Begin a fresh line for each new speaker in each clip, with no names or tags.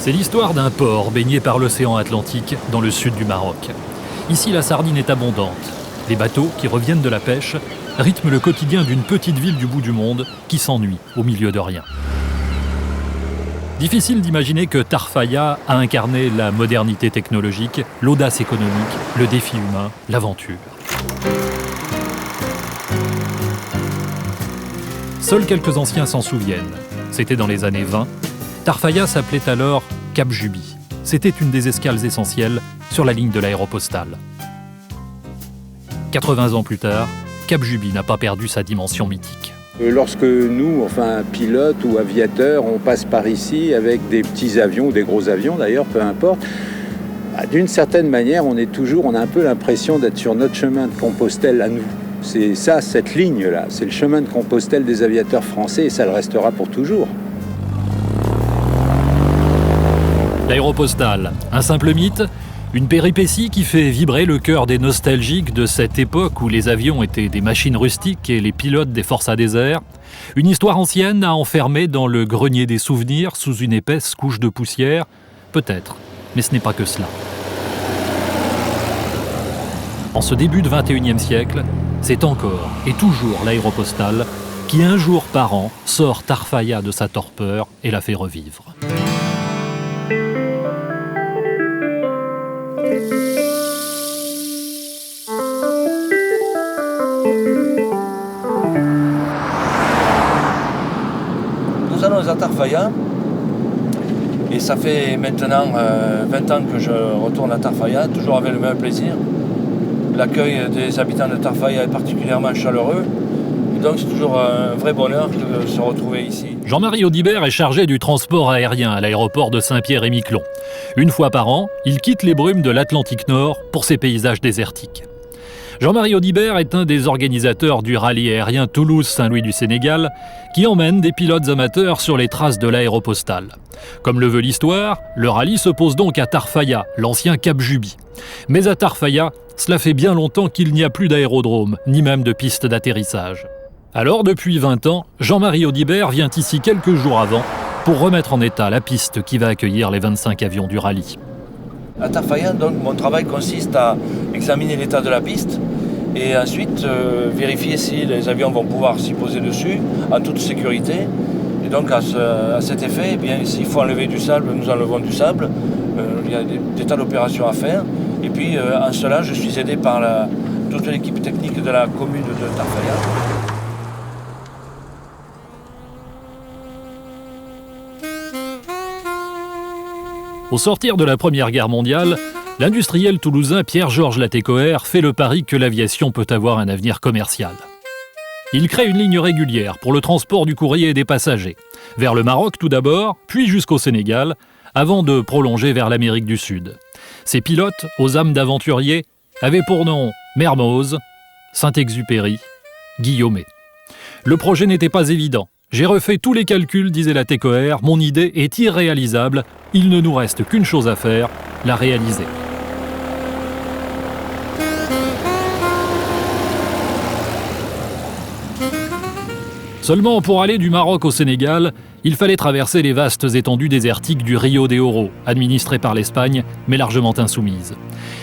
C'est l'histoire d'un port baigné par l'océan Atlantique dans le sud du Maroc. Ici, la sardine est abondante. Les bateaux qui reviennent de la pêche rythment le quotidien d'une petite ville du bout du monde qui s'ennuie au milieu de rien. Difficile d'imaginer que Tarfaya a incarné la modernité technologique, l'audace économique, le défi humain, l'aventure. Seuls quelques anciens s'en souviennent. C'était dans les années 20. Tarfaya s'appelait alors Cap Juby. C'était une des escales essentielles sur la ligne de l'aéropostale. 80 ans plus tard, Cap Juby n'a pas perdu sa dimension mythique.
Lorsque nous, pilotes ou aviateurs, on passe par ici avec des petits avions ou des gros avions d'ailleurs, peu importe, d'une certaine manière, on a un peu l'impression d'être sur notre chemin de Compostelle à nous. C'est ça, cette ligne-là, c'est le chemin de Compostelle des aviateurs français et ça le restera pour toujours.
L'aéropostale, un simple mythe, une péripétie qui fait vibrer le cœur des nostalgiques de cette époque où les avions étaient des machines rustiques et les pilotes des forçats des airs. Une histoire ancienne à enfermer dans le grenier des souvenirs sous une épaisse couche de poussière. Peut-être, mais ce n'est pas que cela. En ce début de XXIe siècle, c'est encore et toujours l'aéropostale qui, un jour par an, sort Tarfaya de sa torpeur et la fait revivre.
Nous allons à Tarfaya et ça fait maintenant 20 ans que je retourne à Tarfaya, toujours avec le même plaisir. L'accueil des habitants de Tarfaya est particulièrement chaleureux. Et donc c'est toujours un vrai bonheur de se retrouver ici.
Jean-Marie Audibert est chargé du transport aérien à l'aéroport de Saint-Pierre-et-Miquelon. Une fois par an, il quitte les brumes de l'Atlantique Nord pour ses paysages désertiques. Jean-Marie Audibert est un des organisateurs du rallye aérien Toulouse-Saint-Louis du Sénégal qui emmène des pilotes amateurs sur les traces de l'aéropostale. Comme le veut l'histoire, le rallye se pose donc à Tarfaya, l'ancien Cap Juby. Mais à Tarfaya, cela fait bien longtemps qu'il n'y a plus d'aérodrome, ni même de piste d'atterrissage. Alors, depuis 20 ans, Jean-Marie Audibert vient ici quelques jours avant pour remettre en état la piste qui va accueillir les 25 avions du rallye.
À Tarfaya, donc, mon travail consiste à examiner l'état de la piste et ensuite vérifier si les avions vont pouvoir s'y poser dessus en toute sécurité. Et donc à cet effet, eh bien, s'il faut enlever du sable, nous enlevons du sable. Il y a des tas d'opérations à faire. Et puis en cela, je suis aidé par toute l'équipe technique de la commune de Tarfaya.
Au sortir de la Première Guerre mondiale, l'industriel toulousain Pierre-Georges Latécoère fait le pari que l'aviation peut avoir un avenir commercial. Il crée une ligne régulière pour le transport du courrier et des passagers, vers le Maroc tout d'abord, puis jusqu'au Sénégal, avant de prolonger vers l'Amérique du Sud. Ces pilotes, aux âmes d'aventuriers, avaient pour nom Mermoz, Saint-Exupéry, Guillaumet. Le projet n'était pas évident. J'ai refait tous les calculs, disait Latécoère, mon idée est irréalisable, il ne nous reste qu'une chose à faire, la réaliser. Seulement, pour aller du Maroc au Sénégal, il fallait traverser les vastes étendues désertiques du Rio de Oro, administrées par l'Espagne, mais largement insoumise.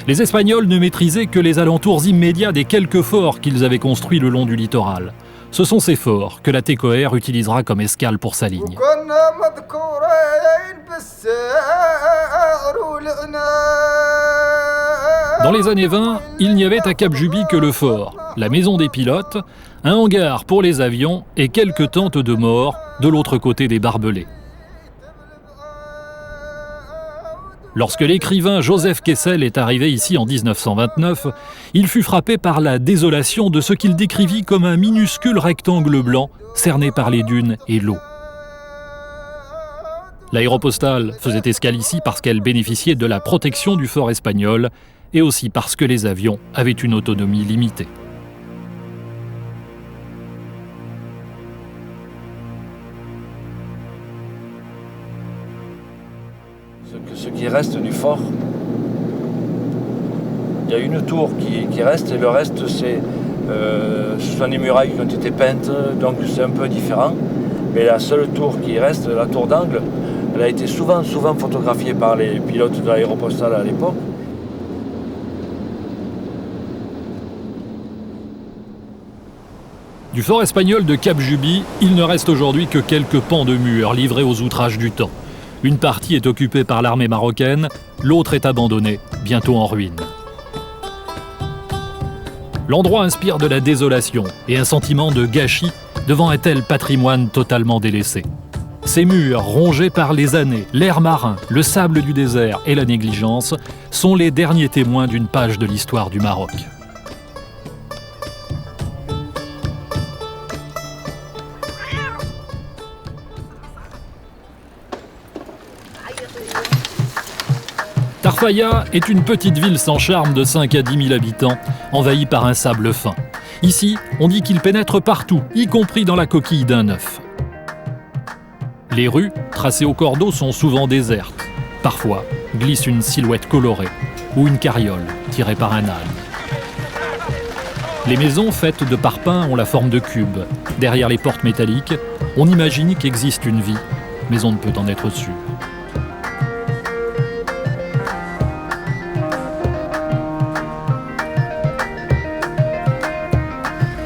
Les Espagnols ne maîtrisaient que les alentours immédiats des quelques forts qu'ils avaient construits le long du littoral. Ce sont ces forts que Latécoère utilisera comme escale pour sa ligne. Dans les années 20, il n'y avait à Cap Juby que le fort, la maison des pilotes, un hangar pour les avions et quelques tentes de mort de l'autre côté des barbelés. Lorsque l'écrivain Joseph Kessel est arrivé ici en 1929, il fut frappé par la désolation de ce qu'il décrivit comme un minuscule rectangle blanc cerné par les dunes et l'eau. L'aéropostale faisait escale ici parce qu'elle bénéficiait de la protection du fort espagnol et aussi parce que les avions avaient une autonomie limitée.
Ce qui reste du fort, il y a une tour qui reste et le reste ce sont des murailles qui ont été peintes, donc c'est un peu différent. Mais la seule tour qui reste, la tour d'angle, Elle a été souvent photographiée par les pilotes de l'Aéropostale à l'époque.
Du fort espagnol de Cap Juby, il ne reste aujourd'hui que quelques pans de murs livrés aux outrages du temps. Une partie est occupée par l'armée marocaine, l'autre est abandonnée, bientôt en ruine. L'endroit inspire de la désolation et un sentiment de gâchis devant un tel patrimoine totalement délaissé. Ces murs, rongés par les années, l'air marin, le sable du désert et la négligence, sont les derniers témoins d'une page de l'histoire du Maroc. Tarfaya est une petite ville sans charme de 5 à 10 000 habitants, envahie par un sable fin. Ici, on dit qu'il pénètre partout, y compris dans la coquille d'un œuf. Les rues, tracées au cordeau, sont souvent désertes. Parfois, glisse une silhouette colorée ou une carriole tirée par un âne. Les maisons faites de parpaings ont la forme de cubes. Derrière les portes métalliques, on imagine qu'existe une vie, mais on ne peut en être sûr.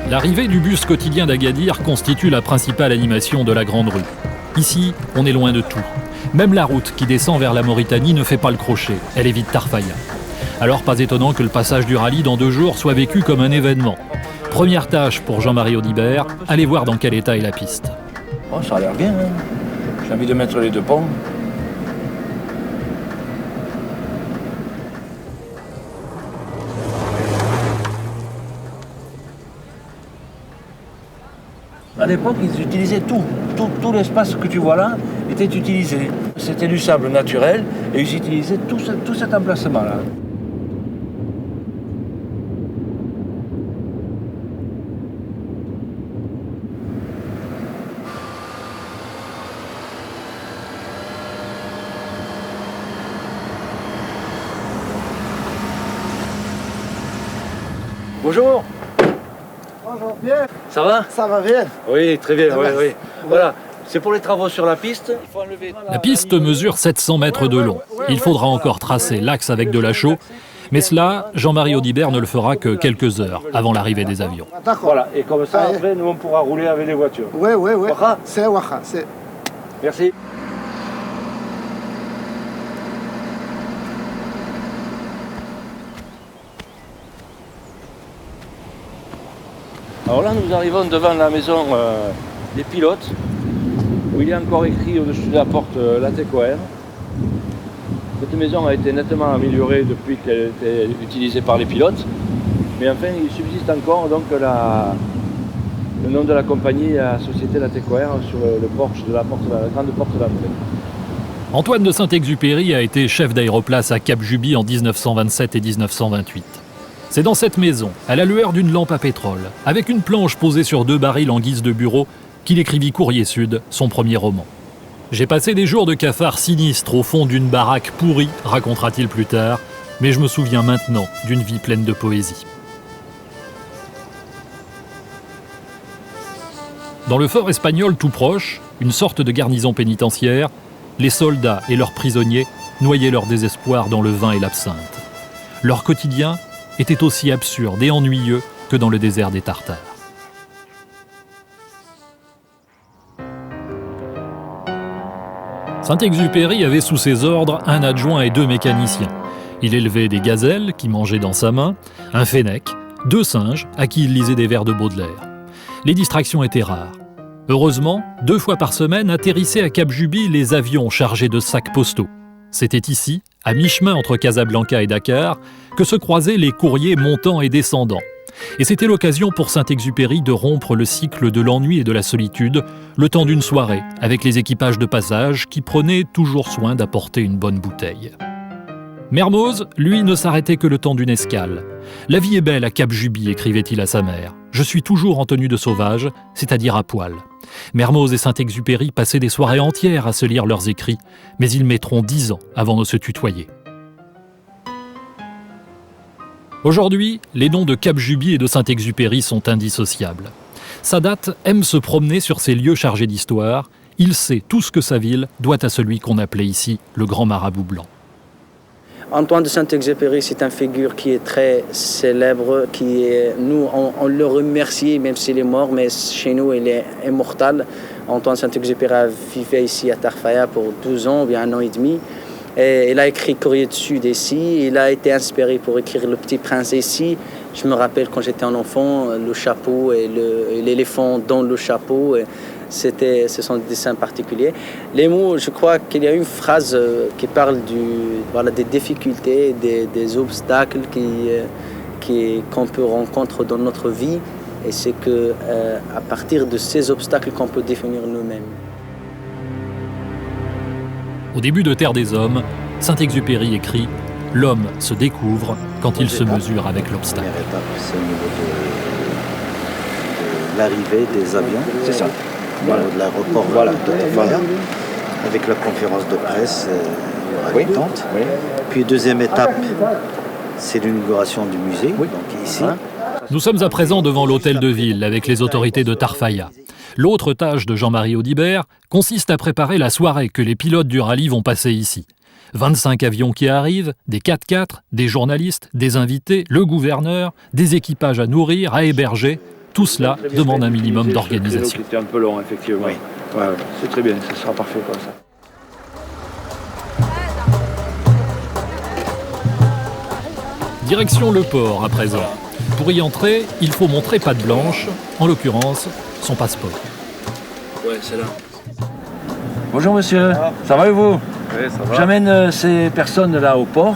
L'arrivée du bus quotidien d'Agadir constitue la principale animation de la Grande Rue. Ici, on est loin de tout. Même la route qui descend vers la Mauritanie ne fait pas le crochet, elle évite Tarfaya. Alors pas étonnant que le passage du rallye dans 2 jours soit vécu comme un événement. Première tâche pour Jean-Marie Audibert, aller voir dans quel état est la piste.
Oh, ça a l'air bien, hein. J'ai envie de mettre les 2 ponts. À l'époque, ils utilisaient tout l'espace que tu vois là était utilisé. C'était du sable naturel et ils utilisaient tout cet emplacement-là. Bonjour.
Bonjour, bien.
Ça va?
Ça va bien?
Oui, très bien, oui,
Ouais.
oui. Voilà, c'est pour les travaux sur la piste. Il faut enlever.
La piste mesure 700 mètres de long. Il faudra encore tracer l'axe avec de la chaux, mais cela, Jean-Marie Audibert ne le fera que quelques heures avant l'arrivée des avions.
D'accord.
Voilà, et comme ça,
Allez.
après, nous, on pourra rouler avec les voitures.
Oui, oui, oui.
Waha.
C'est Waha. C'est...
Merci. Alors là, nous arrivons devant la maison des pilotes, où il y a encore écrit au-dessus de la porte Latécoère. Cette maison a été nettement améliorée depuis qu'elle était utilisée par les pilotes, mais enfin, il subsiste encore donc le nom de la compagnie, la société Latécoère, sur le porche de la grande porte d'entrée.
Antoine de Saint-Exupéry a été chef d'aéroplace à Cap Juby en 1927 et 1928. C'est dans cette maison, à la lueur d'une lampe à pétrole, avec une planche posée sur 2 barils en guise de bureau, qu'il écrivit Courrier Sud, son premier roman. J'ai passé des jours de cafard sinistre au fond d'une baraque pourrie, racontera-t-il plus tard, mais je me souviens maintenant d'une vie pleine de poésie. Dans le fort espagnol tout proche, une sorte de garnison pénitentiaire, les soldats et leurs prisonniers noyaient leur désespoir dans le vin et l'absinthe. Leur quotidien était aussi absurde et ennuyeux que dans le désert des Tartares. Saint-Exupéry avait sous ses ordres un adjoint et 2 mécaniciens. Il élevait des gazelles qui mangeaient dans sa main, un fennec, 2 singes à qui il lisait des vers de Baudelaire. Les distractions étaient rares. Heureusement, 2 fois par semaine atterrissaient à Cap Juby les avions chargés de sacs postaux. C'était ici, à mi-chemin entre Casablanca et Dakar, que se croisaient les courriers montants et descendants. Et c'était l'occasion pour Saint-Exupéry de rompre le cycle de l'ennui et de la solitude, le temps d'une soirée, avec les équipages de passage qui prenaient toujours soin d'apporter une bonne bouteille. Mermoz, lui, ne s'arrêtait que le temps d'une escale. « La vie est belle à Cap Juby », écrivait-il à sa mère. « Je suis toujours en tenue de sauvage, c'est-à-dire à poil. » Mermoz et Saint-Exupéry passaient des soirées entières à se lire leurs écrits, mais ils mettront 10 ans avant de se tutoyer. Aujourd'hui, les noms de Cap Juby et de Saint-Exupéry sont indissociables. Sadat aime se promener sur ces lieux chargés d'histoire. Il sait tout ce que sa ville doit à celui qu'on appelait ici le grand marabout blanc.
Antoine de Saint-Exupéry, c'est une figure qui est très célèbre, nous, on le remercie, même s'il est mort, mais chez nous, il est immortel. Antoine de Saint-Exupéry a vécu ici à Tarfaya pour 12 ans, bien 1 an et demi. Et il a écrit Courrier du Sud ici, il a été inspiré pour écrire Le Petit Prince ici. Je me rappelle quand j'étais un enfant, le chapeau et l'éléphant dans le chapeau. Ce sont des dessins particuliers. Les mots, je crois qu'il y a une phrase qui parle des difficultés, des obstacles qu'on peut rencontrer dans notre vie. Et c'est qu'à partir de ces obstacles qu'on peut définir nous-mêmes.
Au début de Terre des Hommes, Saint-Exupéry écrit « L'homme se découvre quand il se mesure avec l'obstacle ».
La première étape, c'est au niveau de l'arrivée des avions.
C'est ça.
Voilà. De l'aéroport de Tarfaya, avec la conférence de presse, il y aura des tentes.
Oui.
Puis deuxième étape, c'est l'inauguration du musée, donc ici.
Nous sommes à présent devant l'hôtel de ville avec les autorités de Tarfaya. L'autre tâche de Jean-Marie Audibert consiste à préparer la soirée que les pilotes du rallye vont passer ici. 25 avions qui arrivent, des 4x4, des journalistes, des invités, le gouverneur, des équipages à nourrir, à héberger. Tout cela demande un minimum d'organisation.
C'était un peu long, effectivement.
Oui.
Ouais, c'est très bien, ce sera parfait comme ça.
Direction le port à présent. Pour y entrer, il faut montrer patte blanche, en l'occurrence son passeport.
Ouais, c'est là. Bonjour monsieur, ça va et vous?
Oui, ça va.
J'amène ces personnes-là au port.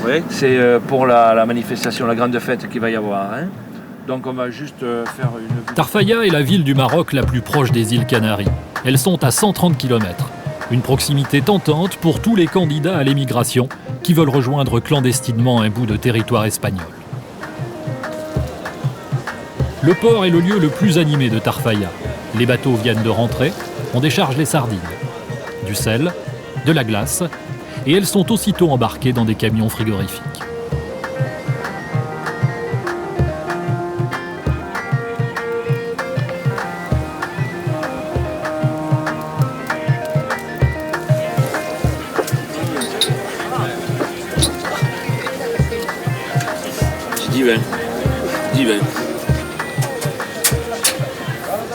Oui.
C'est pour la manifestation, la grande fête qu'il va y avoir. Hein. Donc on va juste faire une...
Tarfaya est la ville du Maroc la plus proche des îles Canaries. Elles sont à 130 km. Une proximité tentante pour tous les candidats à l'émigration qui veulent rejoindre clandestinement un bout de territoire espagnol. Le port est le lieu le plus animé de Tarfaya. Les bateaux viennent de rentrer, on décharge les sardines, du sel, de la glace, et elles sont aussitôt embarquées dans des camions frigorifiques.
Divin.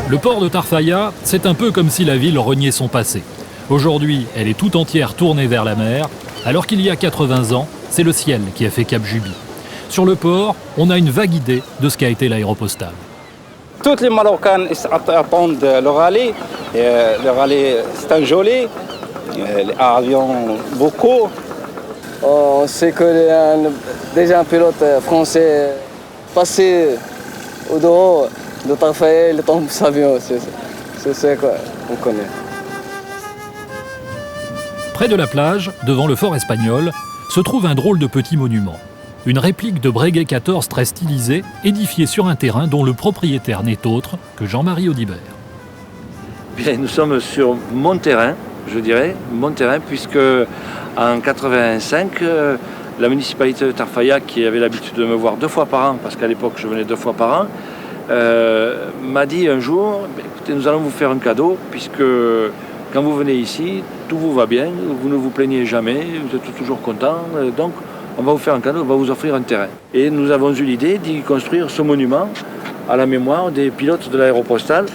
Le port de Tarfaya, c'est un peu comme si la ville reniait son passé. Aujourd'hui, elle est tout entière tournée vers la mer, alors qu'il y a 80 ans, c'est le ciel qui a fait Cap Juby. Sur le port, on a une vague idée de ce qu'a été l'aéropostale.
Tous les Marocains attendent le rallye. Le rallye, c'est un joli. Les avions, beaucoup.
On sait que déjà un pilote français passé au dehors de Tarfaya, il tombe sa avion. C'est quoi, on connaît.
Près de la plage, devant le fort espagnol, se trouve un drôle de petit monument. Une réplique de Breguet 14 très stylisée, édifiée sur un terrain dont le propriétaire n'est autre que Jean-Marie Audibert.
Bien, nous sommes sur mon terrain, je dirais, mon terrain, puisque en 85, la municipalité de Tarfaya, qui avait l'habitude de me voir 2 fois par an, parce qu'à l'époque je venais 2 fois par an, m'a dit un jour, écoutez, nous allons vous faire un cadeau, puisque quand vous venez ici, tout vous va bien, vous ne vous plaignez jamais, vous êtes toujours content, donc on va vous faire un cadeau, on va vous offrir un terrain. Et nous avons eu l'idée d'y construire ce monument à la mémoire des pilotes de l'aéropostale.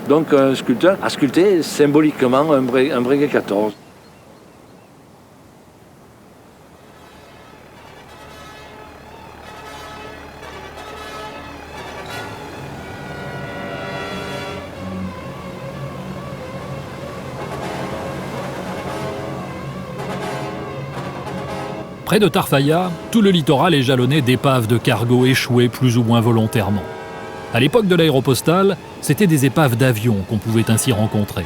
Donc un sculpteur a sculpté symboliquement un Breguet 14.
Près de Tarfaya, tout le littoral est jalonné d'épaves de cargos échoués plus ou moins volontairement. À l'époque de l'aéropostale, c'était des épaves d'avions qu'on pouvait ainsi rencontrer.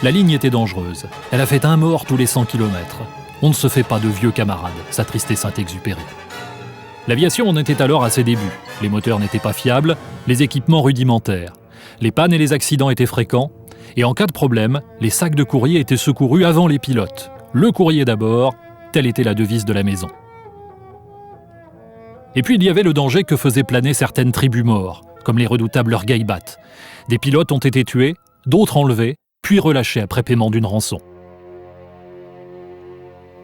La ligne était dangereuse. Elle a fait un mort tous les 100 km. On ne se fait pas de vieux camarades, s'attristait Saint-Exupéry. L'aviation en était alors à ses débuts. Les moteurs n'étaient pas fiables, les équipements rudimentaires. Les pannes et les accidents étaient fréquents. Et en cas de problème, les sacs de courrier étaient secourus avant les pilotes. Le courrier d'abord, telle était la devise de la maison. Et puis il y avait le danger que faisaient planer certaines tribus morts, comme les redoutables Rgaibat. Des pilotes ont été tués, d'autres enlevés, puis relâché après paiement d'une rançon.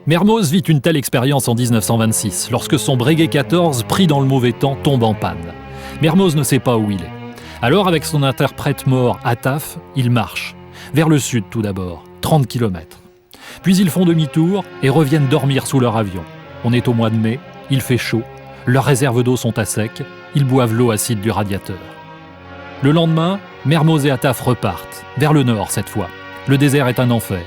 Mermoz vit une telle expérience en 1926, lorsque son Breguet 14, pris dans le mauvais temps, tombe en panne. Mermoz ne sait pas où il est. Alors, avec son interprète mort Attaf, il marche. Vers le sud tout d'abord, 30 km. Puis ils font demi-tour et reviennent dormir sous leur avion. On est au mois de mai, il fait chaud, leurs réserves d'eau sont à sec, ils boivent l'eau acide du radiateur. Le lendemain, Mermoz et Attaf repartent, vers le nord cette fois. Le désert est un enfer.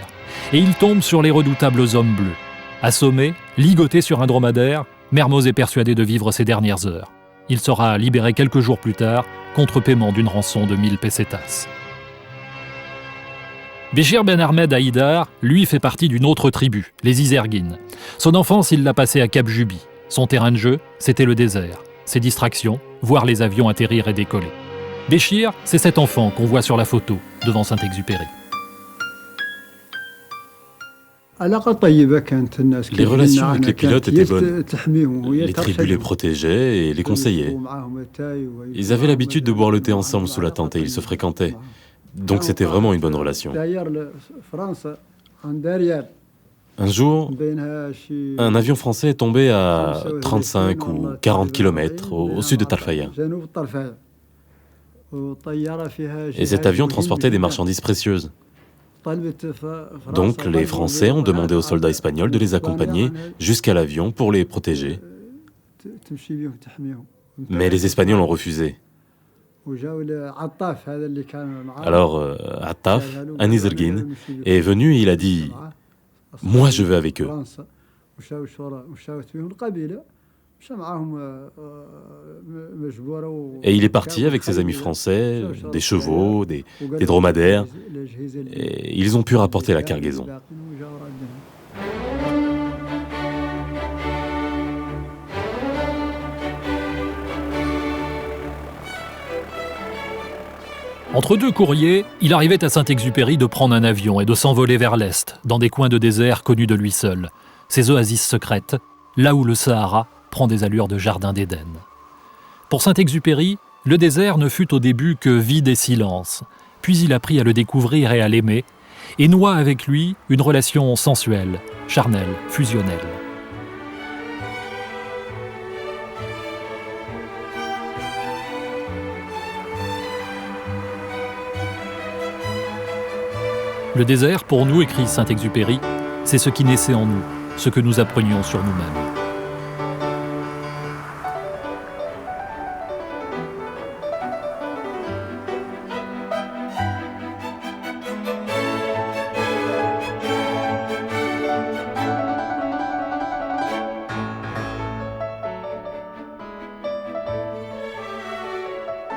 Et ils tombent sur les redoutables hommes bleus. Assommé, ligoté sur un dromadaire, Mermoz est persuadé de vivre ses dernières heures. Il sera libéré quelques jours plus tard, contre paiement d'une rançon de 1000 pesetas. Béchir Ben Ahmed Haïdar, lui, fait partie d'une autre tribu, les Izerguines. Son enfance, il l'a passée à Cap Juby. Son terrain de jeu, c'était le désert. Ses distractions, voir les avions atterrir et décoller. Béchir, c'est cet enfant qu'on voit sur la photo, devant Saint-Exupéry.
Les relations avec les pilotes étaient bonnes. Les tribus les protégeaient et les conseillaient. Ils avaient l'habitude de boire le thé ensemble sous la tente et ils se fréquentaient. Donc c'était vraiment une bonne relation. Un jour, un avion français est tombé à 35 ou 40 km au sud de Tarfaya. Et cet avion transportait des marchandises précieuses. Donc les Français ont demandé aux soldats espagnols de les accompagner jusqu'à l'avion pour les protéger. Mais les Espagnols ont refusé. Alors Attaf, un Izerguine, est venu et il a dit « Moi je veux avec eux ». Et il est parti avec ses amis français, des chevaux, des dromadaires, et ils ont pu rapporter la cargaison.
Entre deux courriers, il arrivait à Saint-Exupéry de prendre un avion et de s'envoler vers l'est, dans des coins de désert connus de lui seul, ces oasis secrètes, là où le Sahara prend des allures de jardin d'Éden. Pour Saint-Exupéry, le désert ne fut au début que vide et silence, puis il apprit à le découvrir et à l'aimer, et noua avec lui une relation sensuelle, charnelle, fusionnelle. Le désert, pour nous, écrit Saint-Exupéry, c'est ce qui naissait en nous, ce que nous apprenions sur nous-mêmes.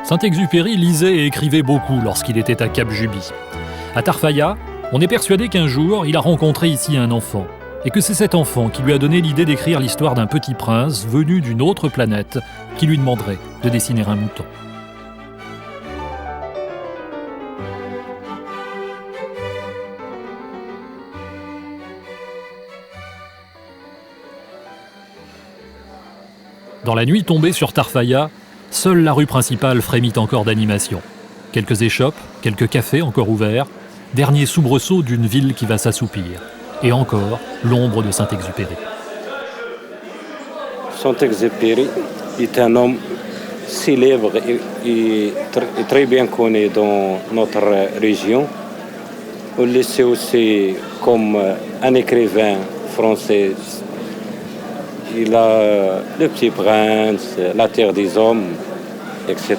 Saint-Exupéry lisait et écrivait beaucoup lorsqu'il était à Cap Juby. À Tarfaya, on est persuadé qu'un jour, il a rencontré ici un enfant, et que c'est cet enfant qui lui a donné l'idée d'écrire l'histoire d'un petit prince venu d'une autre planète qui lui demanderait de dessiner un mouton. Dans la nuit tombée sur Tarfaya, seule la rue principale frémit encore d'animation. Quelques échoppes, quelques cafés encore ouverts, dernier soubresaut d'une ville qui va s'assoupir. Et encore, l'ombre de Saint-Exupéry.
Saint-Exupéry est un homme célèbre et très bien connu dans notre région. On le sait aussi comme un écrivain français. Il a Le Petit Prince, La Terre des Hommes, etc.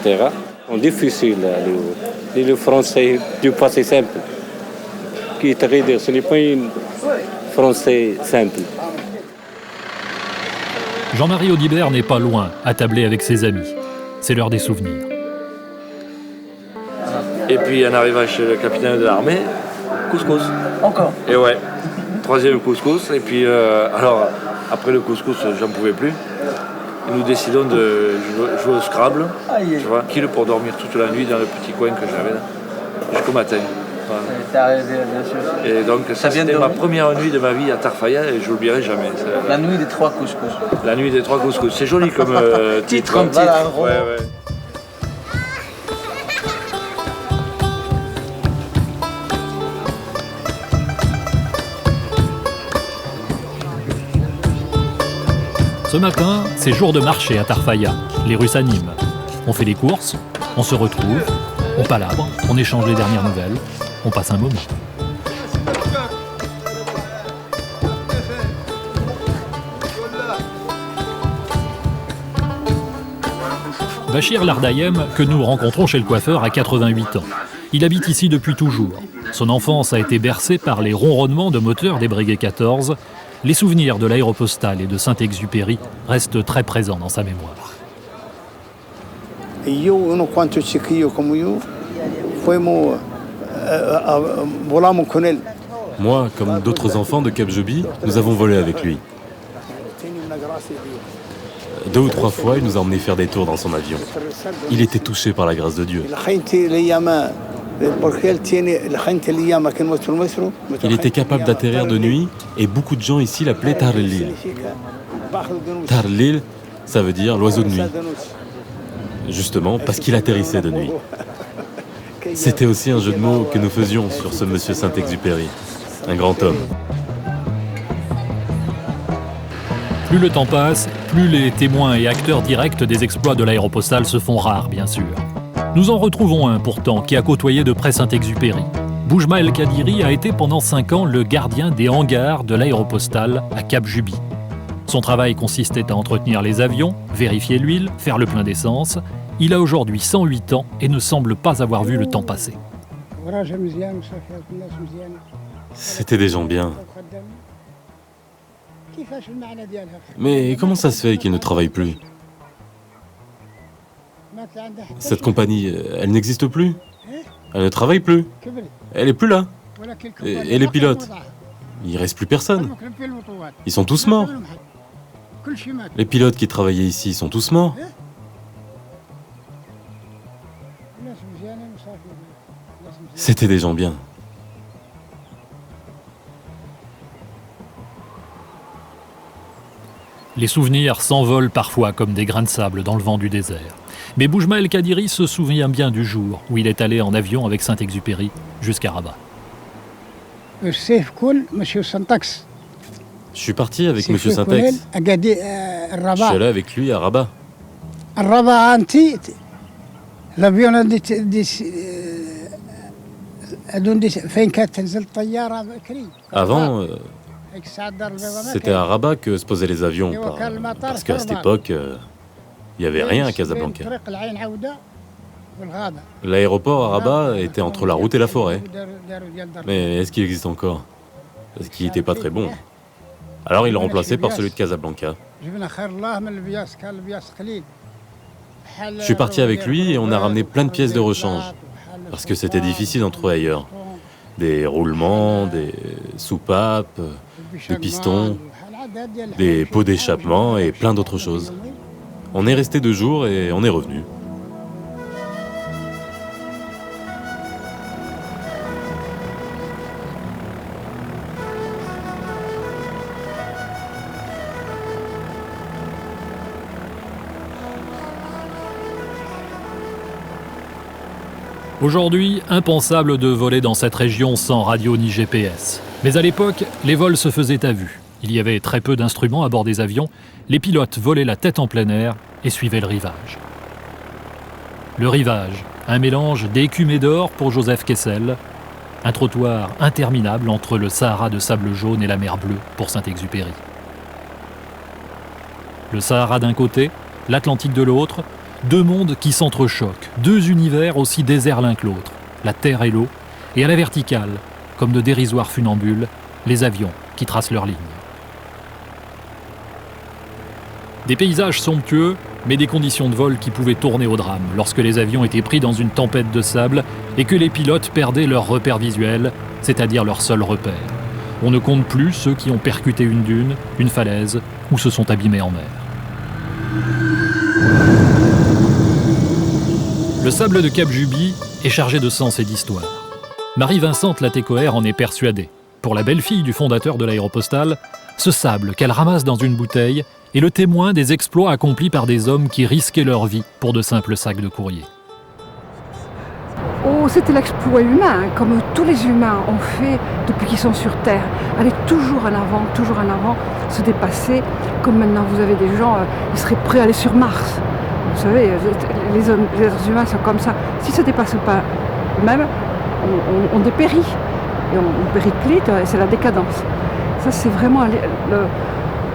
C'est difficile, le français du passé simple. Qui est très dur, ce n'est pas un français simple.
Jean-Marie Audibert n'est pas loin, attablé avec ses amis. C'est l'heure des souvenirs.
Et puis en arrivant chez le capitaine de l'armée, couscous.
Encore.
Et ouais, troisième couscous. Et puis alors, après le couscous, j'en pouvais plus. Et nous décidons de jouer au Scrabble, tu vois, tranquille pour dormir toute la nuit dans le petit coin que j'avais là, jusqu'au matin. Voilà. Et donc ça c'était ma première nuit de ma vie à Tarfaya et je l'oublierai jamais.
La nuit des 3 couscous.
La nuit des 3 couscous, c'est joli comme titre.
Comme titre. Voilà,
ouais.
Ce matin, c'est jour de marché à Tarfaya. Les rues s'animent. On fait les courses, on se retrouve, on palabre, on échange les dernières nouvelles, on passe un moment. Bachir Lardayem, que nous rencontrons chez le coiffeur, a 88 ans. Il habite ici depuis toujours. Son enfance a été bercée par les ronronnements de moteurs des Breguet 14. Les souvenirs de l'Aéropostale et de Saint-Exupéry restent très présents dans sa mémoire.
Moi, comme d'autres enfants de Cap Joby, nous avons volé avec lui. 2 ou 3 fois, il nous a emmenés faire des tours dans son avion. Il était touché par la grâce de Dieu. Il était capable d'atterrir de nuit et beaucoup de gens ici l'appelaient Tarlil. Tarlil, ça veut dire l'oiseau de nuit. Justement parce qu'il atterrissait de nuit. C'était aussi un jeu de mots que nous faisions sur ce monsieur Saint-Exupéry, un grand homme.
Plus le temps passe, plus les témoins et acteurs directs des exploits de l'Aéropostale se font rares, bien sûr. Nous en retrouvons un pourtant qui a côtoyé de près Saint-Exupéry. Boujma El Kadiri a été pendant 5 ans le gardien des hangars de l'Aéropostale à Cap Juby. Son travail consistait à entretenir les avions, vérifier l'huile, faire le plein d'essence. Il a aujourd'hui 108 ans et ne semble pas avoir vu le temps passer.
C'était des gens bien. Mais comment ça se fait qu'il ne travaille plus? Cette compagnie, elle n'existe plus? Elle ne travaille plus? Elle n'est plus là? Et les pilotes? Il ne reste plus personne. Ils sont tous morts. Les pilotes qui travaillaient ici sont tous morts. C'était des gens bien.
Les souvenirs s'envolent parfois comme des grains de sable dans le vent du désert. Mais Boujma El Kadiri se souvient bien du jour où il est allé en avion avec Saint-Exupéry jusqu'à Rabat.
Je suis parti avec M. Syntex. Je suis allé avec lui à Rabat. Avant, c'était à Rabat que se posaient les avions, parce qu'à cette époque, il n'y avait rien à Casablanca. L'aéroport à Rabat était entre la route et la forêt. Mais est-ce qu'il existe encore? Parce qu'il n'était pas très bon. Alors il l'a remplacé par celui de Casablanca. Je suis parti avec lui et on a ramené plein de pièces de rechange, parce que c'était difficile d'en trouver ailleurs. Des roulements, des soupapes, des pistons, des pots d'échappement et plein d'autres choses. On est resté 2 jours et on est revenu.
Aujourd'hui, impensable de voler dans cette région sans radio ni GPS. Mais à l'époque, les vols se faisaient à vue. Il y avait très peu d'instruments à bord des avions. Les pilotes volaient la tête en plein air et suivaient le rivage. Le rivage, un mélange d'écume et d'or pour Joseph Kessel, un trottoir interminable entre le Sahara de sable jaune et la mer Bleue pour Saint-Exupéry. Le Sahara d'un côté, l'Atlantique de l'autre, 2 mondes qui s'entrechoquent, 2 univers aussi déserts l'un que l'autre, la terre et l'eau, et à la verticale, comme de dérisoires funambules, les avions qui tracent leurs lignes. Des paysages somptueux, mais des conditions de vol qui pouvaient tourner au drame lorsque les avions étaient pris dans une tempête de sable et que les pilotes perdaient leur repère visuel, c'est-à-dire leur seul repère. On ne compte plus ceux qui ont percuté une dune, une falaise ou se sont abîmés en mer. Le sable de Cap Juby est chargé de sens et d'histoire. Marie-Vincente Latécoère en est persuadée. Pour la belle-fille du fondateur de l'Aéropostale, ce sable qu'elle ramasse dans une bouteille est le témoin des exploits accomplis par des hommes qui risquaient leur vie pour de simples sacs de courrier.
c'était l'exploit humain, comme tous les humains ont fait depuis qu'ils sont sur Terre. Aller toujours en avant, se dépasser. Comme maintenant vous avez des gens, ils seraient prêts à aller sur Mars. Vous savez, les êtres humains sont comme ça. S'ils ne se dépassent pas eux-mêmes, on dépérit. Et on périclite, c'est la décadence. Ça, c'est vraiment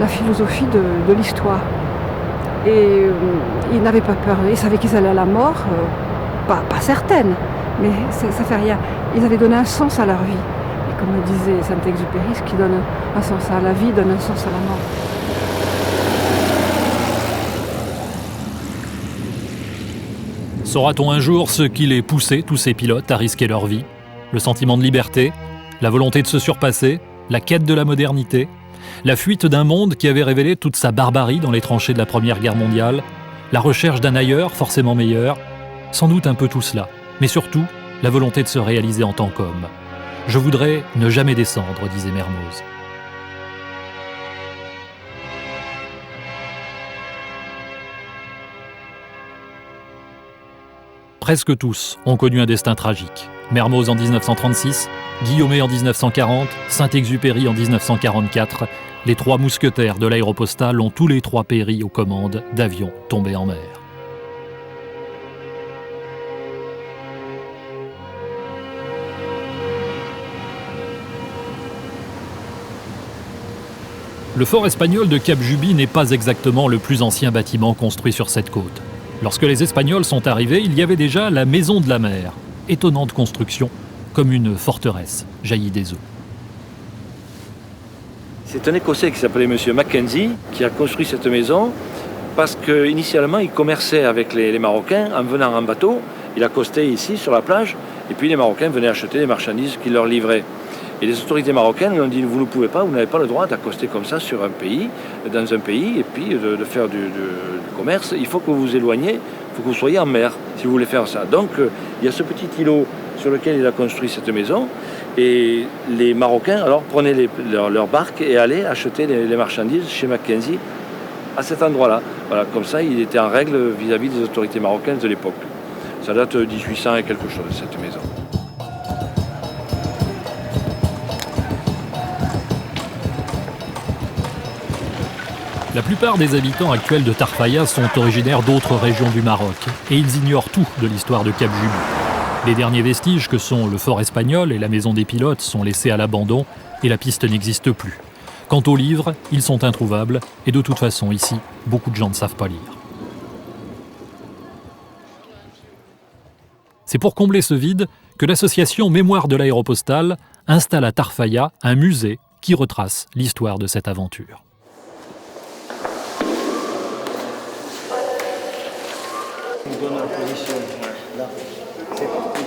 la philosophie de l'histoire. Et ils n'avaient pas peur. Ils savaient qu'ils allaient à la mort, pas certaine, mais ça fait rien. Ils avaient donné un sens à leur vie. Et comme le disait Saint-Exupéry, ce qui donne un sens à la vie donne un sens à la mort.
Saura-t-on un jour ce qui les poussait, tous ces pilotes, à risquer leur vie? Le sentiment de liberté, la volonté de se surpasser, la quête de la modernité, la fuite d'un monde qui avait révélé toute sa barbarie dans les tranchées de la Première Guerre mondiale, la recherche d'un ailleurs forcément meilleur, sans doute un peu tout cela, mais surtout la volonté de se réaliser en tant qu'homme. Je voudrais ne jamais descendre, disait Mermoz. Presque tous ont connu un destin tragique. Mermoz en 1936, Guillaumet en 1940, Saint-Exupéry en 1944. Les 3 mousquetaires de l'Aéropostale ont tous les 3 péri aux commandes d'avions tombés en mer. Le fort espagnol de Cap Juby n'est pas exactement le plus ancien bâtiment construit sur cette côte. Lorsque les Espagnols sont arrivés, il y avait déjà la Maison de la Mer. Étonnante construction, comme une forteresse jaillie des eaux.
C'est un Écossais qui s'appelait M. Mackenzie qui a construit cette maison parce qu'initialement il commerçait avec les Marocains en venant en bateau. Il accostait ici sur la plage et puis les Marocains venaient acheter les marchandises qu'il leur livrait. Et les autorités marocaines lui ont dit vous ne pouvez pas, vous n'avez pas le droit d'accoster comme ça sur un pays, dans un pays et puis de faire du commerce. Il faut que vous vous éloignez, il faut que vous soyez en mer si vous voulez faire ça. Donc il y a ce petit îlot sur lequel il a construit cette maison et les Marocains alors prenaient leur barque et allaient acheter les marchandises chez Mackenzie à cet endroit-là. Voilà, comme ça il était en règle vis-à-vis des autorités marocaines de l'époque. Ça date de 1800 et quelque chose cette maison.
La plupart des habitants actuels de Tarfaya sont originaires d'autres régions du Maroc et ils ignorent tout de l'histoire de Cap Juby. Les derniers vestiges que sont le fort espagnol et la maison des pilotes sont laissés à l'abandon et la piste n'existe plus. Quant aux livres, ils sont introuvables et de toute façon ici, beaucoup de gens ne savent pas lire. C'est pour combler ce vide que l'association Mémoire de l'Aéropostale installe à Tarfaya un musée qui retrace l'histoire de cette aventure.
Donne la position. Là. C'est parti.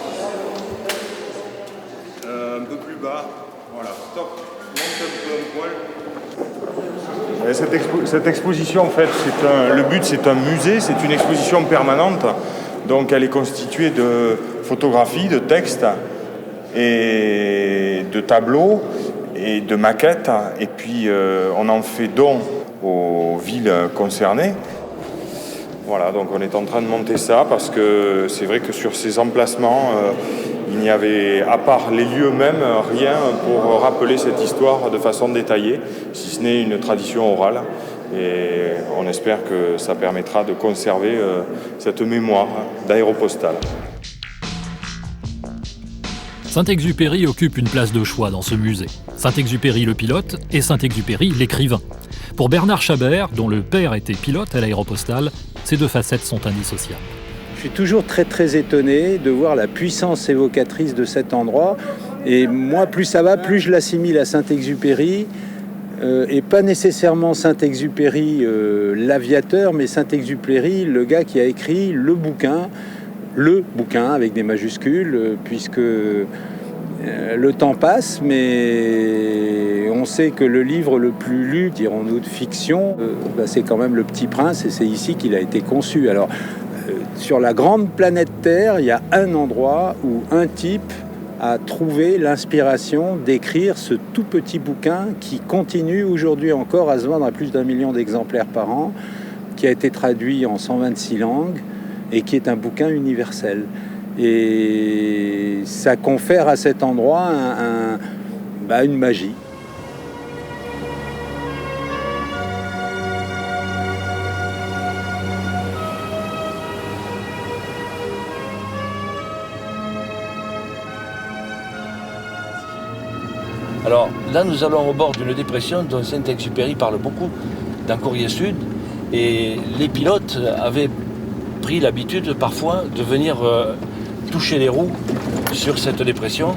Un peu plus bas. Voilà. Stop. Monte un peu un poil. Cette exposition, en fait, le but, c'est un musée. C'est une exposition permanente. Donc, elle est constituée de photographies, de textes et de tableaux et de maquettes. Et puis, on en fait don aux villes concernées. Voilà, donc on est en train de monter ça parce que c'est vrai que sur ces emplacements, il n'y avait, à part les lieux mêmes, rien pour rappeler cette histoire de façon détaillée, si ce n'est une tradition orale. Et on espère que ça permettra de conserver cette mémoire d'Aéropostale.
Saint-Exupéry occupe une place de choix dans ce musée. Saint-Exupéry le pilote et Saint-Exupéry l'écrivain. Pour Bernard Chabert, dont le père était pilote à l'Aéropostale, ces 2 facettes sont indissociables.
Je suis toujours très étonné de voir la puissance évocatrice de cet endroit. Et moi, plus ça va, plus je l'assimile à Saint-Exupéry. Et pas nécessairement Saint-Exupéry l'aviateur, mais Saint-Exupéry le gars qui a écrit le bouquin avec des majuscules, puisque le temps passe, mais on sait que le livre le plus lu, dirons-nous, de fiction, c'est quand même Le Petit Prince, et c'est ici qu'il a été conçu. Alors, sur la grande planète Terre, il y a un endroit où un type a trouvé l'inspiration d'écrire ce tout petit bouquin qui continue aujourd'hui encore à se vendre à plus d'1 million d'exemplaires par an, qui a été traduit en 126 langues et qui est un bouquin universel. Et ça confère à cet endroit une magie.
Alors là, nous allons au bord d'une dépression dont Saint-Exupéry parle beaucoup dans Courrier Sud. Et les pilotes avaient pris l'habitude parfois de venir toucher les roues sur cette dépression.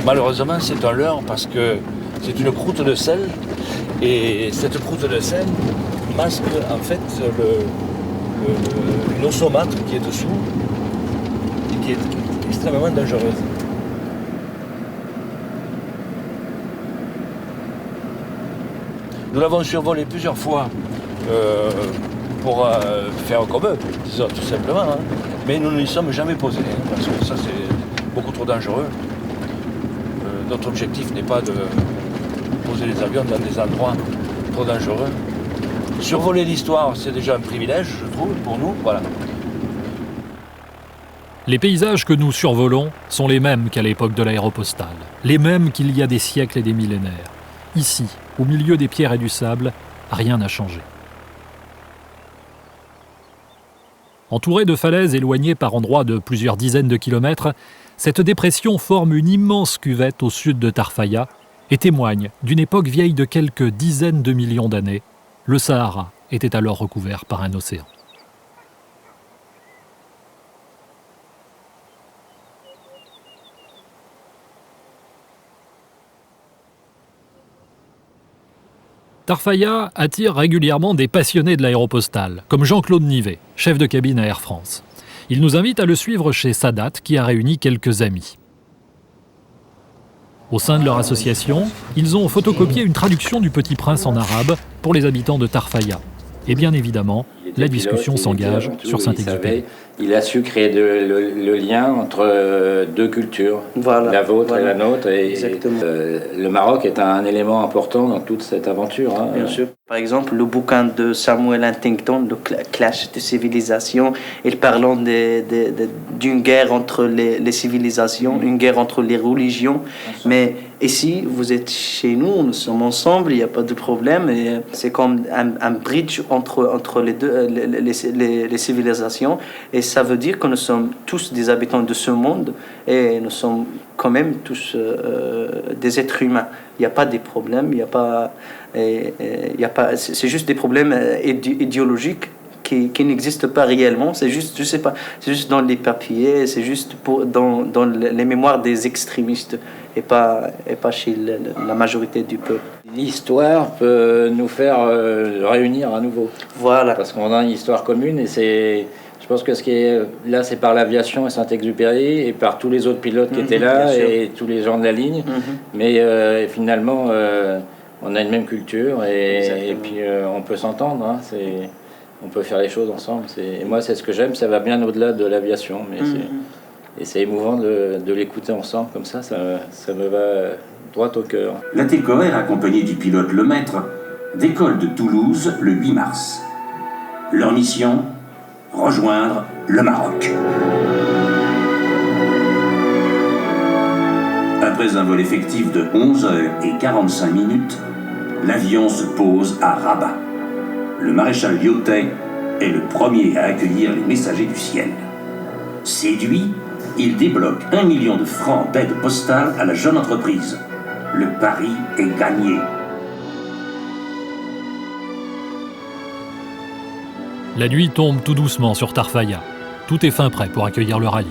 Malheureusement, c'est un leurre parce que c'est une croûte de sel. Et cette croûte de sel masque en fait une eau saumâtre qui est dessous et qui est extrêmement dangereuse. Nous l'avons survolé plusieurs fois pour faire comme eux, disons, tout simplement. Hein. Mais nous ne nous y sommes jamais posés, hein, parce que ça c'est beaucoup trop dangereux. Notre objectif n'est pas de poser les avions dans des endroits trop dangereux. Survoler l'histoire, c'est déjà un privilège, je trouve, pour nous. Voilà.
Les paysages que nous survolons sont les mêmes qu'à l'époque de l'aéropostale, les mêmes qu'il y a des siècles et des millénaires. Ici, au milieu des pierres et du sable, rien n'a changé. Entourée de falaises éloignées par endroits de plusieurs dizaines de kilomètres, cette dépression forme une immense cuvette au sud de Tarfaya et témoigne d'une époque vieille de quelques dizaines de millions d'années. Le Sahara était alors recouvert par un océan. Tarfaya attire régulièrement des passionnés de l'aéropostale, comme Jean-Claude Nivet, chef de cabine à Air France. Il nous invite à le suivre chez Sadat, qui a réuni quelques amis. Au sein de leur association, ils ont photocopié une traduction du Petit Prince en arabe pour les habitants de Tarfaya. Et bien évidemment, la discussion s'engage sur Saint-Exupéry.
Il a su créer le lien entre deux cultures, la vôtre et la nôtre. Et le Maroc est un élément important dans toute cette aventure. Hein.
Bien sûr. Par exemple, le bouquin de Samuel Huntington, le Clash de civilisations, il parlant d'une guerre entre les civilisations, une guerre entre les religions. Mais ici, vous êtes chez nous, nous sommes ensemble, il n'y a pas de problème. Et c'est comme un bridge entre les deux, les civilisations. Et ça veut dire que nous sommes tous des habitants de ce monde et nous sommes quand même tous des êtres humains. Il n'y a pas de problèmes, il n'y a pas, c'est juste des problèmes idéologiques qui n'existent pas réellement. C'est juste, je sais pas, c'est juste dans les papiers, c'est juste dans les mémoires des extrémistes et pas chez la majorité du peuple.
L'histoire peut nous faire réunir à nouveau.
Voilà.
Parce qu'on a une histoire commune et c'est... Je pense que ce qui est là, c'est par l'aviation et Saint-Exupéry et par tous les autres pilotes qui étaient là et tous les gens de la ligne. Mais finalement, on a une même culture et puis on peut s'entendre. Hein, on peut faire les choses ensemble. Et moi, c'est ce que j'aime. Ça va bien au-delà de l'aviation. Et c'est émouvant de l'écouter ensemble comme ça. Ça me va droit au cœur.
La TECOER, accompagnée du pilote Lemaître, décolle de Toulouse le 8 mars. Leur mission ? Rejoindre le Maroc. Après un vol effectif de 11h45, l'avion se pose à Rabat. Le maréchal Lyautey est le premier à accueillir les messagers du ciel. Séduit, il débloque 1 million de francs d'aide postale à la jeune entreprise. Le pari est gagné.
La nuit tombe tout doucement sur Tarfaya. Tout est fin prêt pour accueillir le rallye.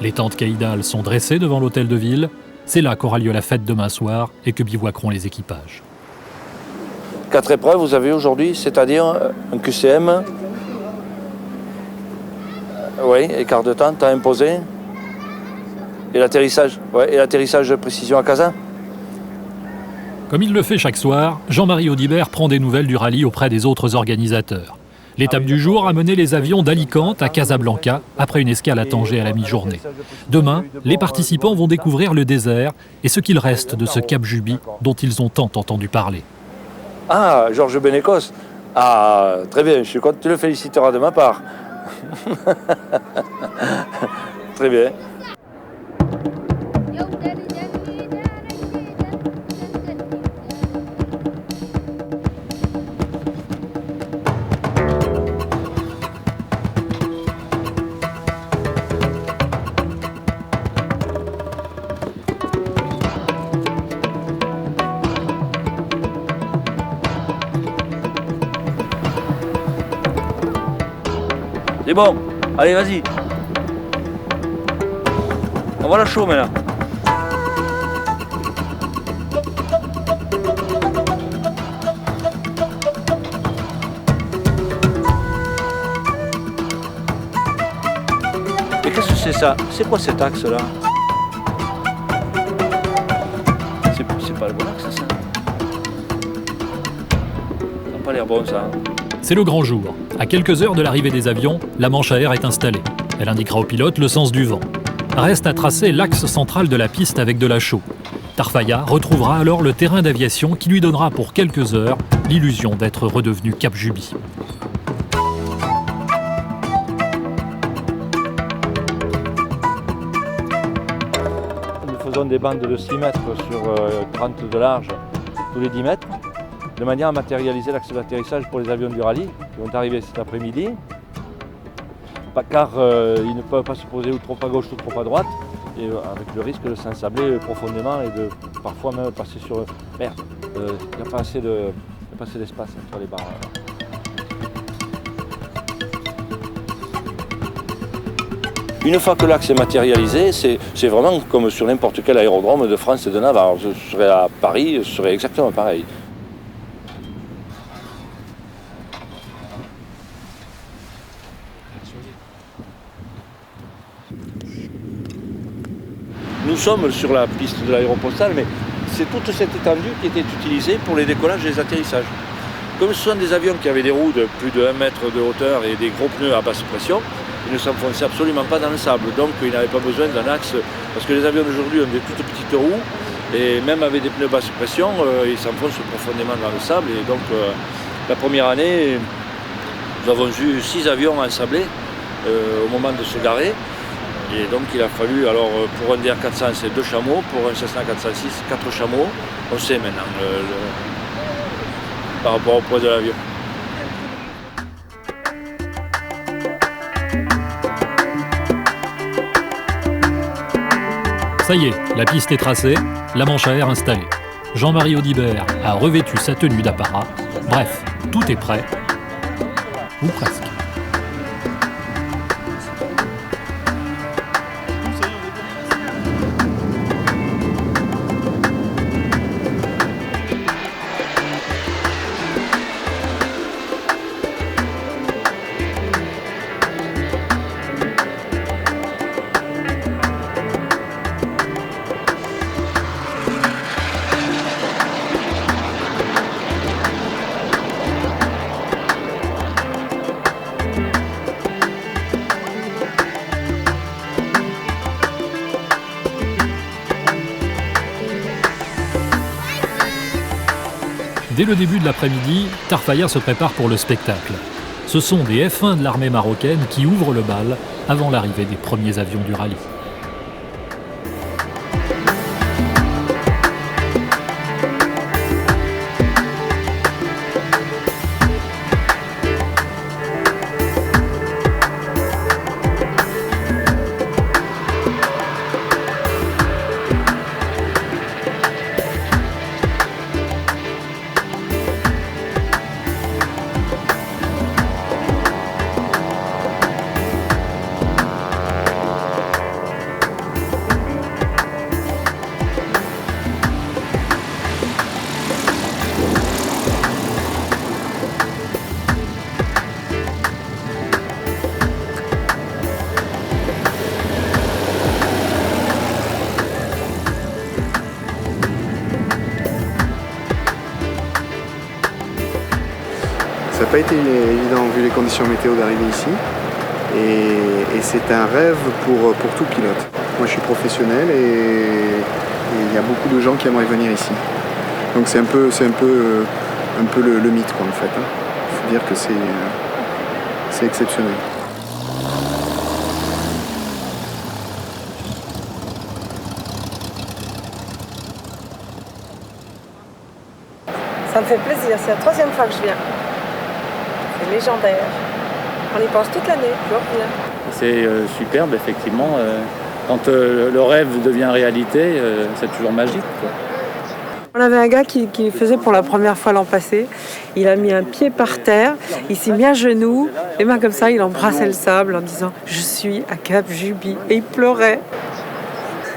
Les tentes caïdales sont dressées devant l'hôtel de ville. C'est là qu'aura lieu la fête demain soir et que bivouaqueront les équipages.
4 épreuves vous avez aujourd'hui, c'est-à-dire un QCM, écart de temps, temps imposé, et l'atterrissage de précision à Kazan.
Comme il le fait chaque soir, Jean-Marie Audibert prend des nouvelles du rallye auprès des autres organisateurs. L'étape du jour a mené les avions d'Alicante à Casablanca, après une escale à Tanger à la mi-journée. Demain, les participants vont découvrir le désert et ce qu'il reste de ce Cap Juby dont ils ont tant entendu parler.
Ah, Georges Benekos. Ah, très bien, je suis content, tu le féliciteras de ma part. Très bien. bon. Allez, vas-y. On va la chaud maintenant. Mais qu'est-ce que c'est ça? C'est quoi cet axe-là? C'est pas le bon axe, ça? Ça n'a pas l'air bon, ça.
C'est le grand jour. À quelques heures de l'arrivée des avions, la manche à air est installée. Elle indiquera au pilote le sens du vent. Reste à tracer l'axe central de la piste avec de la chaux. Tarfaya retrouvera alors le terrain d'aviation qui lui donnera pour quelques heures l'illusion d'être redevenu Cap Juby.
Nous faisons des bandes de 6 mètres sur 30 de large tous les 10 mètres, de manière à matérialiser l'axe d'atterrissage pour les avions du rallye qui vont arriver cet après-midi, car ils ne peuvent pas se poser ou trop à gauche ou trop à droite, et avec le risque de s'ensabler profondément et de parfois même passer sur... Merde, il n'y a pas assez d'espace entre les barres. Une fois que l'axe est matérialisé, c'est vraiment comme sur n'importe quel aérodrome de France et de Navarre. Je serais à Paris, ce serait exactement pareil. Nous sommes sur la piste de l'aéropostale, mais c'est toute cette étendue qui était utilisée pour les décollages et les atterrissages. Comme ce sont des avions qui avaient des roues de plus de 1 mètre de hauteur et des gros pneus à basse pression, ils ne s'enfonçaient absolument pas dans le sable. Donc ils n'avaient pas besoin d'un axe, parce que les avions d'aujourd'hui ont des toutes petites roues, et même avec des pneus basse pression, ils s'enfoncent profondément dans le sable. Et donc la première année, nous avons eu 6 avions ensablés au moment de se garer. Et donc il a fallu, alors pour un DR400 c'est 2 chameaux, pour un Cessna 406 4 chameaux. On sait maintenant par rapport au poids de l'avion.
Ça y est, la piste est tracée, la manche à air installée. Jean-Marie Audibert a revêtu sa tenue d'apparat. Bref, tout est prêt. Ou presque. Dès le début de l'après-midi, Tarfaya se prépare pour le spectacle. Ce sont des F1 de l'armée marocaine qui ouvrent le bal avant l'arrivée des premiers avions du rallye.
Ça n'a pas été évident vu les conditions météo d'arriver ici et c'est un rêve pour tout pilote. Moi je suis professionnel et il y a beaucoup de gens qui aimeraient venir ici. Donc c'est un peu le mythe quoi en fait. Il faut dire que c'est exceptionnel.
Ça me fait plaisir, c'est la 3e fois que je viens. C'est légendaire. On y pense toute l'année, je reviens.
C'est superbe, effectivement. Quand le rêve devient réalité, c'est toujours magique, quoi.
On avait un gars qui faisait pour la première fois l'an passé. Il a mis un pied par terre, il s'est mis à genoux, les mains comme ça, il embrassait le sable en disant « Je suis à Cap Juby » et il pleurait.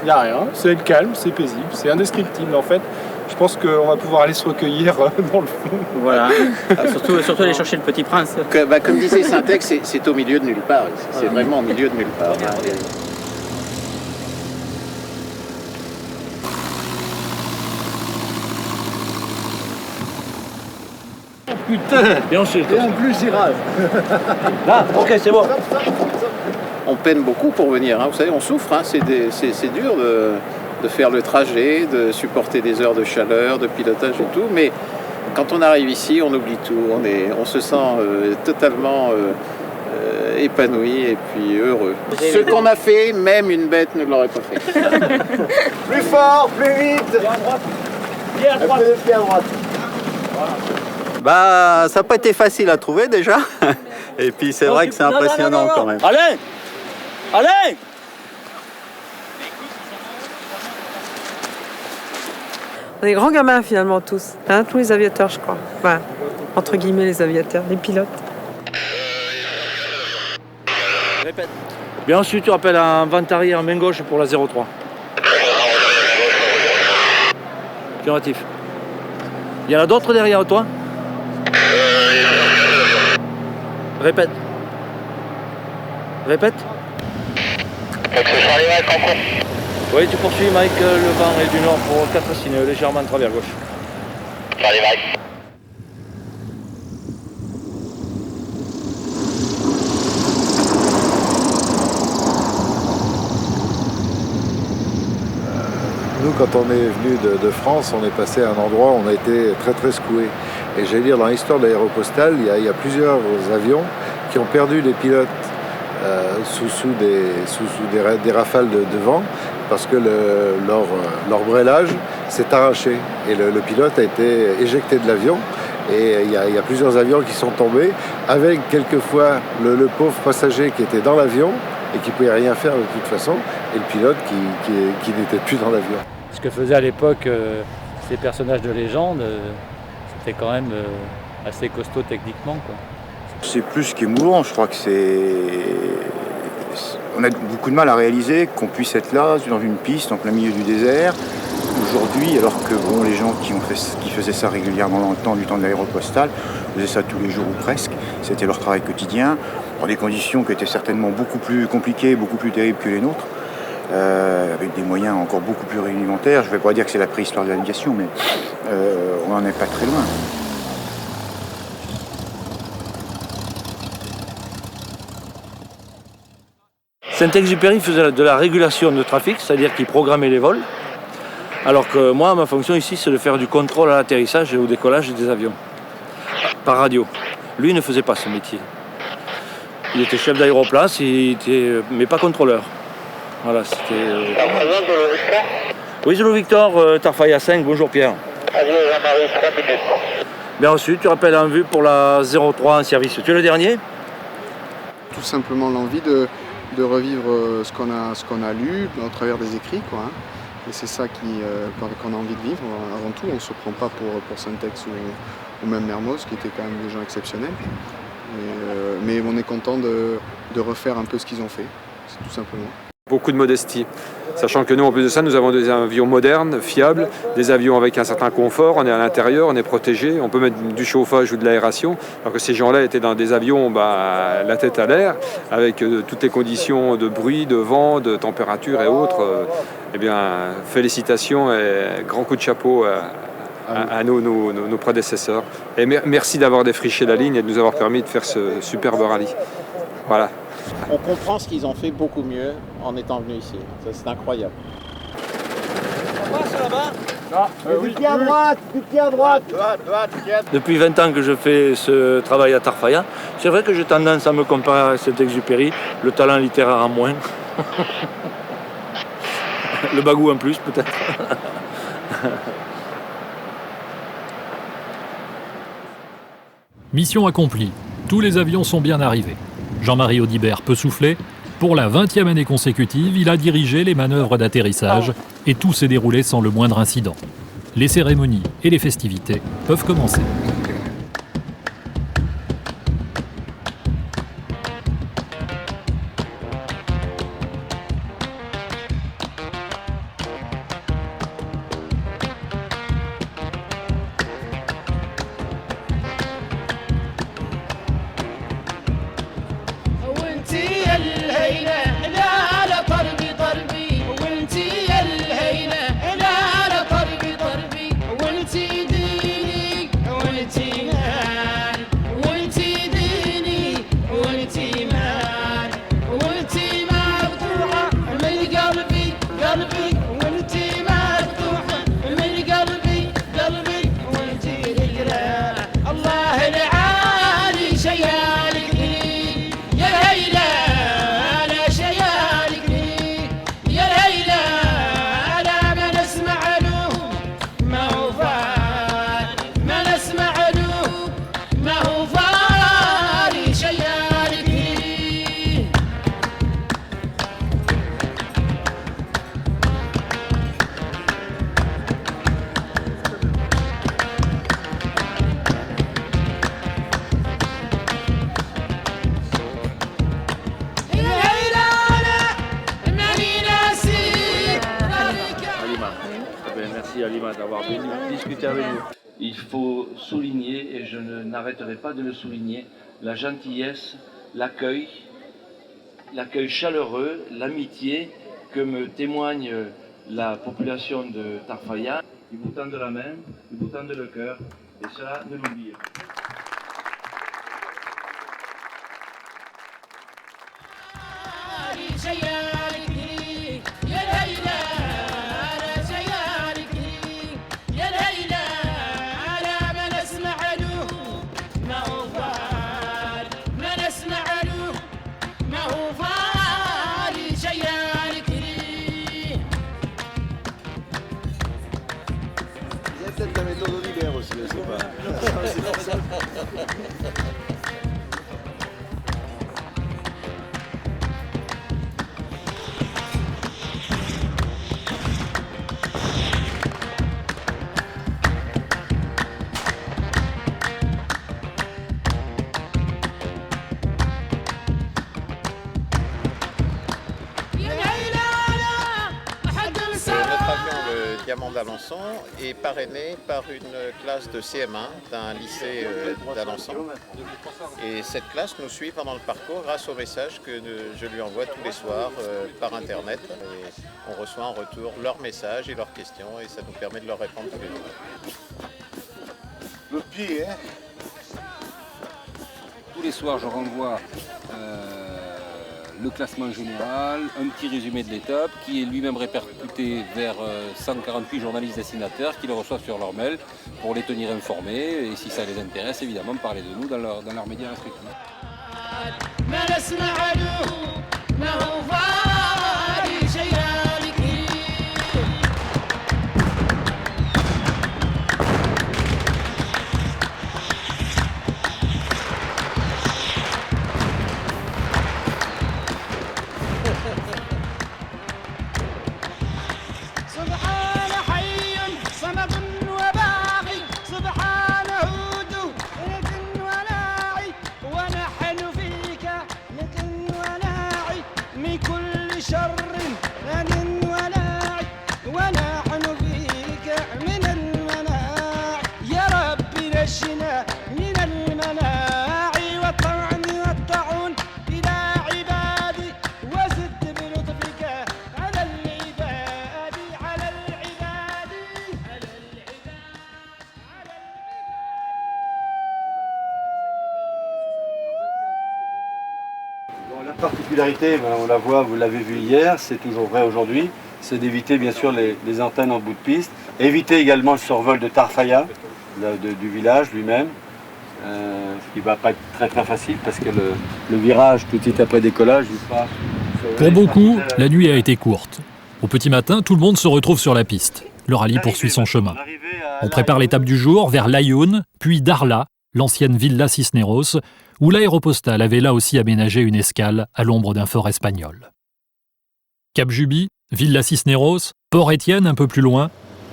Il n'y a rien, c'est le calme, c'est paisible, c'est indescriptible en fait. Je pense qu'on va pouvoir aller se recueillir dans le fond.
Voilà, surtout aller chercher le Petit Prince.
Comme disait Syntex, c'est au milieu de nulle part. C'est vraiment au milieu de nulle part.
Putain! Et en
plus, il rase.
Là, ok, c'est bon.
On peine beaucoup pour venir, hein. Vous savez, on souffre, hein. C'est dur de faire le trajet, de supporter des heures de chaleur, de pilotage et tout, mais quand on arrive ici, on oublie tout, on se sent totalement épanoui et puis heureux. Ce qu'on a fait, même une bête ne l'aurait pas fait. Plus fort, plus vite.
Pied à droite.
Pied à droite. Bah, ça n'a pas été facile à trouver déjà, et puis c'est vrai que c'est impressionnant quand même.
Allez! Allez!
On est grands gamins finalement tous, hein, tous les aviateurs je crois. Enfin, entre guillemets les aviateurs, les pilotes.
Répète. Bien ensuite tu rappelles un vent arrière main gauche pour la 03. Curatif. Il y en a d'autres derrière toi? Répète. Répète. Oui, tu poursuis Mike, le vent est du nord pour 4 signes, légèrement travers gauche. Charlie Mike.
Nous, quand on est venu de France, on est passé à un endroit où on a été très très secoué. Et j'allais dire, dans l'histoire de l'Aéropostale, il y a plusieurs avions qui ont perdu les pilotes sous des rafales de vent parce que leur brêlage s'est arraché et le pilote a été éjecté de l'avion. Et il y a plusieurs avions qui sont tombés avec quelquefois le pauvre passager qui était dans l'avion et qui ne pouvait rien faire de toute façon, et le pilote qui n'était plus dans l'avion.
Ce que faisaient à l'époque ces personnages de légende, c'était quand même assez costaud techniquement, quoi.
C'est plus qu'émouvant, je crois que on a beaucoup de mal à réaliser qu'on puisse être là, dans une piste, en plein milieu du désert, aujourd'hui, alors que bon, les gens qui faisaient ça régulièrement dans le temps du temps de l'Aéropostale, faisaient ça tous les jours ou presque, c'était leur travail quotidien, dans des conditions qui étaient certainement beaucoup plus compliquées, beaucoup plus terribles que les nôtres, avec des moyens encore beaucoup plus rudimentaires. Je ne vais pas dire que c'est la préhistoire de l'aviation, mais on n'en est pas très loin.
Saint-Exupéry faisait de la régulation de trafic, c'est-à-dire qu'il programmait les vols, alors que moi, ma fonction ici, c'est de faire du contrôle à l'atterrissage et au décollage des avions, par radio. Lui ne faisait pas ce métier. Il était chef d'aéroplace, mais pas contrôleur. Voilà, c'était... Oui, Zulu Victor, Tarfaya 5, bonjour Pierre. Bien reçu, tu rappelles en vue pour la 03 en service. Tu es le dernier?
Tout simplement l'envie de revivre ce qu'on a lu au travers des écrits, quoi, hein. Et c'est ça qu'on a envie de vivre. Avant tout, on ne se prend pas pour Syntex ou même Mermoz, qui étaient quand même des gens exceptionnels. Mais on est content de refaire un peu ce qu'ils ont fait, c'est tout simplement.
Beaucoup de modestie, sachant que nous, en plus de ça, nous avons des avions modernes, fiables, des avions avec un certain confort, on est à l'intérieur, on est protégé, on peut mettre du chauffage ou de l'aération, alors que ces gens-là étaient dans des avions la tête à l'air, avec toutes les conditions de bruit, de vent, de température et autres. Eh bien, félicitations et grand coup de chapeau à nos prédécesseurs. Et merci d'avoir défriché la ligne et de nous avoir permis de faire ce superbe rallye. Voilà.
On comprend ce qu'ils ont fait beaucoup mieux en étant venus ici. Ça, c'est incroyable.
On passe là-bas?
Du pied à droite, du pied à droite.
Depuis 20 ans que je fais ce travail à Tarfaya, c'est vrai que j'ai tendance à me comparer à Saint-Exupéry, le talent littéraire en moins. Le bagou en plus, peut-être.
Mission accomplie. Tous les avions sont bien arrivés. Jean-Marie Audibert peut souffler. Pour la 20e année consécutive, il a dirigé les manœuvres d'atterrissage et tout s'est déroulé sans le moindre incident. les cérémonies et les festivités peuvent commencer.
Merci Alima d'avoir venu discuter avec nous. Il faut souligner, et je n'arrêterai pas de le souligner, la gentillesse, l'accueil chaleureux, l'amitié que me témoigne la population de Tarfaya. Ils vous tendent la main, ils vous tendent le cœur, et cela, ne l'oubliez pas.
Peut-être la méthode Audibert aussi, je sais pas.
Diamant d'Alençon est parrainé par une classe de CM1 d'un lycée d'Alençon. Et cette classe nous suit pendant le parcours grâce aux messages que je lui envoie tous les soirs par Internet. Et on reçoit en retour leurs messages et leurs questions et ça nous permet de leur répondre tous les jours.
Le pied, hein?
Tous les soirs, je renvoie le classement général, un petit résumé de l'étape qui est lui-même répercuté vers 148 journalistes destinataires qui le reçoivent sur leur mail pour les tenir informés et si ça les intéresse, évidemment, parler de nous dans leurs médias respectifs.
La particularité, on la voit, vous l'avez vu hier, c'est toujours vrai aujourd'hui, c'est d'éviter bien sûr les antennes en bout de piste, éviter également le survol de Tarfaya, du village lui-même, ce qui ne va pas être très très facile parce que le virage tout de suite après décollage,
Pour beaucoup, la nuit a été courte. Au petit matin, tout le monde se retrouve sur la piste. Le rallye poursuit son chemin. On prépare l'étape du jour vers Laayoune, puis Darla, l'ancienne Villa Cisneros, où l'Aéropostale avait là aussi aménagé une escale à l'ombre d'un fort espagnol. Cap Juby, Villa Cisneros, Port-Étienne un peu plus loin,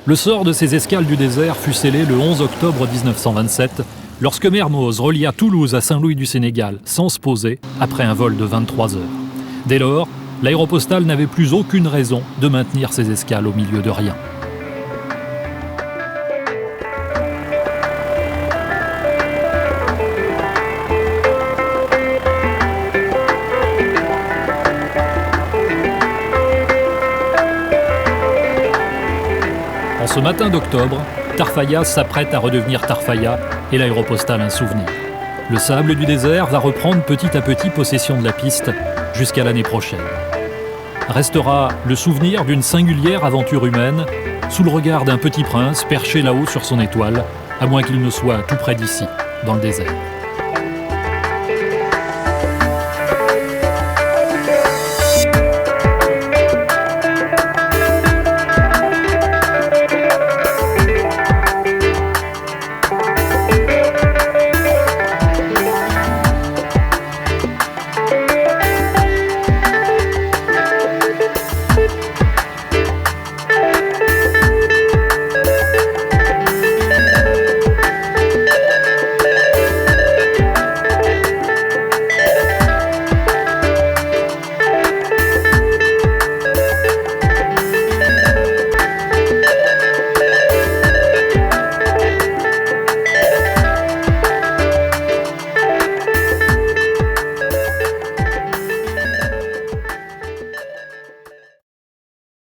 Le sort de ces escales du désert fut scellé le 11 octobre 1927, lorsque Mermoz relia Toulouse à Saint-Louis du Sénégal sans se poser après un vol de 23 heures. Dès lors, l'Aéropostale n'avait plus aucune raison de maintenir ses escales au milieu de rien. Ce matin d'octobre, Tarfaya s'apprête à redevenir Tarfaya et l'Aéropostale un souvenir. Le sable du désert va reprendre petit à petit possession de la piste jusqu'à l'année prochaine. Restera le souvenir d'une singulière aventure humaine sous le regard d'un petit prince perché là-haut sur son étoile, à moins qu'il ne soit tout près d'ici, dans le désert.